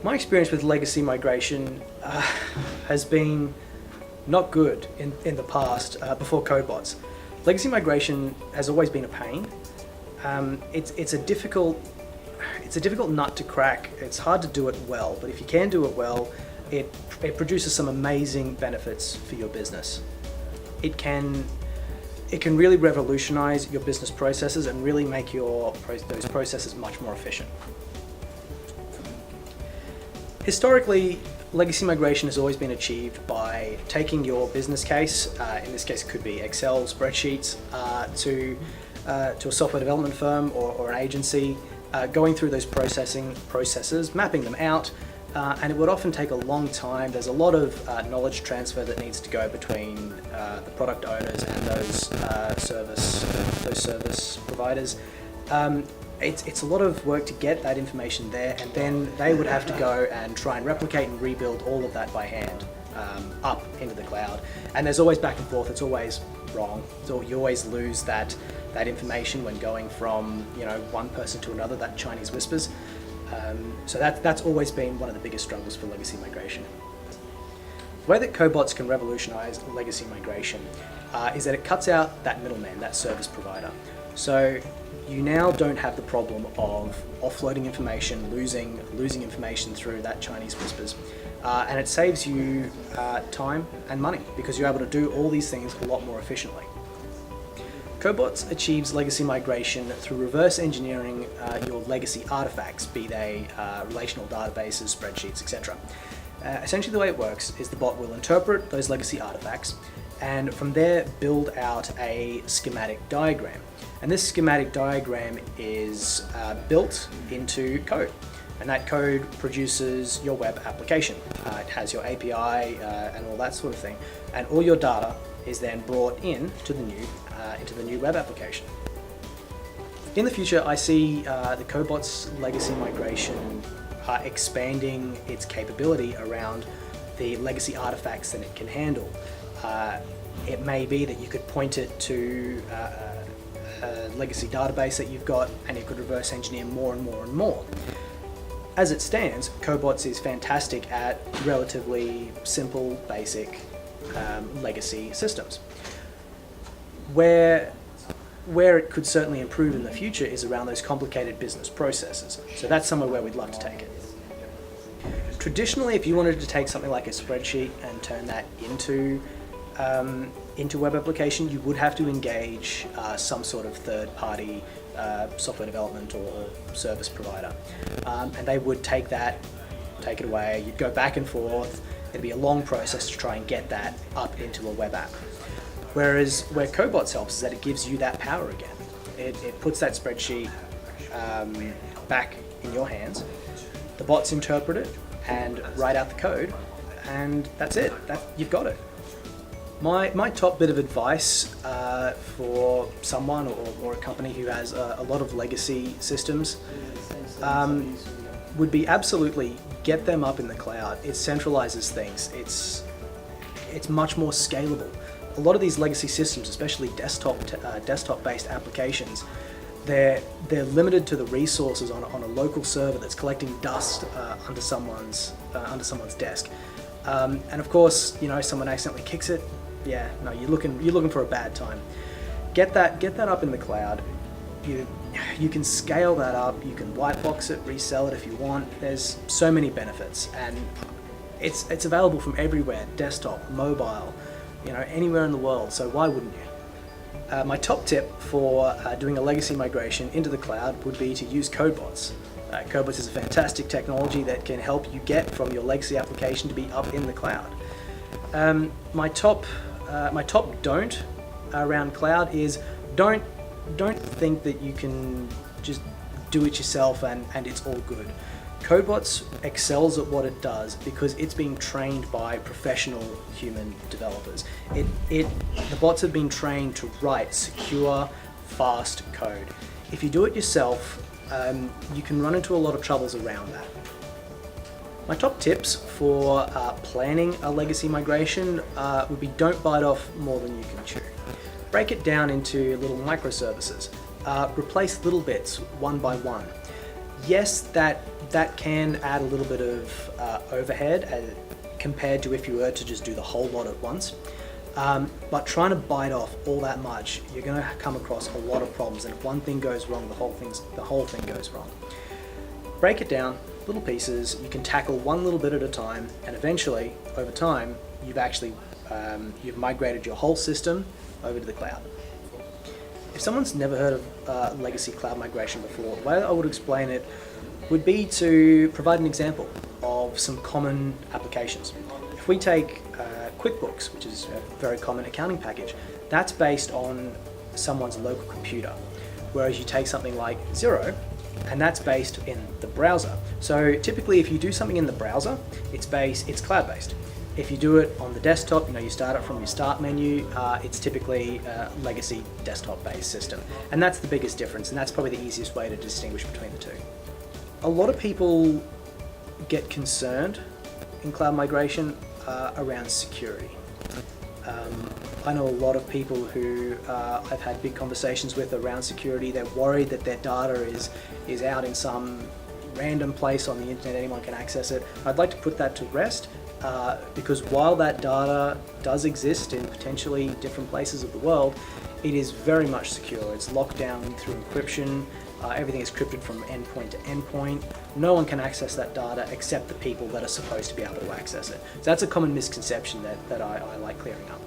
My experience with legacy migration has been not good in the past, before Codebots. Legacy migration has always been a pain. It's a difficult nut to crack. It's hard to do it well, but if you can do it well, it produces some amazing benefits for your business. It can really revolutionize your business processes and really make those processes much more efficient. Historically, legacy migration has always been achieved by taking your business case, in this case it could be Excel spreadsheets, to a software development firm or an agency, going through those processes, mapping them out, and it would often take a long time. There's a lot of knowledge transfer that needs to go between the product owners and those service providers. It's a lot of work to get that information there, and then they would have to go and try and replicate and rebuild all of that by hand up into the cloud. And there's always back and forth. It's always wrong. So you always lose that information when going from one person to another, that Chinese whispers. So that's always been one of the biggest struggles for legacy migration. The way that Codebots can revolutionize legacy migration is that it cuts out that middleman, that service provider. So you now don't have the problem of offloading information, losing information through that Chinese whispers, and it saves you time and money because you're able to do all these things a lot more efficiently. Codebots achieves legacy migration through reverse engineering your legacy artifacts, be they relational databases, spreadsheets, etc. Essentially the way it works is the bot will interpret those legacy artifacts and from there build out a schematic diagram. And this schematic diagram is built into code, and that code produces your web application. It has your API and all that sort of thing, and all your data is then brought into the new web application. In the future, I see the Codebots legacy migration expanding its capability around the legacy artifacts that it can handle. It may be that you could point it to a legacy database that you've got, and you could reverse engineer more and more and more. As it stands, Codebots is fantastic at relatively simple, basic legacy systems. Where it could certainly improve in the future is around those complicated business processes. So that's somewhere where we'd love to take it. Traditionally, if you wanted to take something like a spreadsheet and turn that into web application, you would have to engage some sort of third-party software development or service provider, and they would take it away. You'd go back and forth. It'd be a long process to try and get that up into a web app. Whereas where Codebots helps is that it gives you that power again. It puts that spreadsheet back in your hands. The bots interpret it and write out the code, and that's it. You've got it. My top bit of advice for someone or a company who has a lot of legacy systems would be absolutely get them up in the cloud. It centralizes things. It's much more scalable. A lot of these legacy systems, especially desktop-based applications, they're limited to the resources on a local server that's collecting dust under someone's desk. And of course, someone accidentally kicks it. Yeah, no, you're looking for a bad time. Get that up in the cloud. You can scale that up. You can white box it, resell it if you want. There's so many benefits, and it's available from everywhere: desktop, mobile, anywhere in the world. So why wouldn't you? My top tip for doing a legacy migration into the cloud would be to use Codebots. Codebots is a fantastic technology that can help you get from your legacy application to be up in the cloud. My top don't around cloud is don't think that you can just do it yourself and it's all good. Codebots excels at what it does because it's being trained by professional human developers. The bots have been trained to write secure, fast code. If you do it yourself, you can run into a lot of troubles around that. My top tips for planning a legacy migration would be don't bite off more than you can chew. Break it down into little microservices. Replace little bits one by one. Yes, that can add a little bit of overhead compared to if you were to just do the whole lot at once. But trying to bite off all that much, you're going to come across a lot of problems, and if one thing goes wrong, the whole thing goes wrong. Break it down, little pieces. You can tackle one little bit at a time, and eventually, over time, you've actually you've migrated your whole system over to the cloud. If someone's never heard of legacy cloud migration before, the way I would explain it would be to provide an example of some common applications. If we take QuickBooks, which is a very common accounting package, that's based on someone's local computer. Whereas you take something like Xero, and that's based in the browser. So typically if you do something in the browser, it's cloud-based. If you do it on the desktop, you start it from your start menu, it's typically a legacy desktop-based system. And that's the biggest difference, and that's probably the easiest way to distinguish between the two. A lot of people get concerned in cloud migration around security. I know a lot of people who I've had big conversations with around security. They're worried that their data is out in some random place on the internet, anyone can access it. I'd like to put that to rest because while that data does exist in potentially different places of the world, it is very much secure. It's locked down through encryption. Everything is encrypted from endpoint to endpoint. No one can access that data except the people that are supposed to be able to access it. So that's a common misconception that I like clearing up.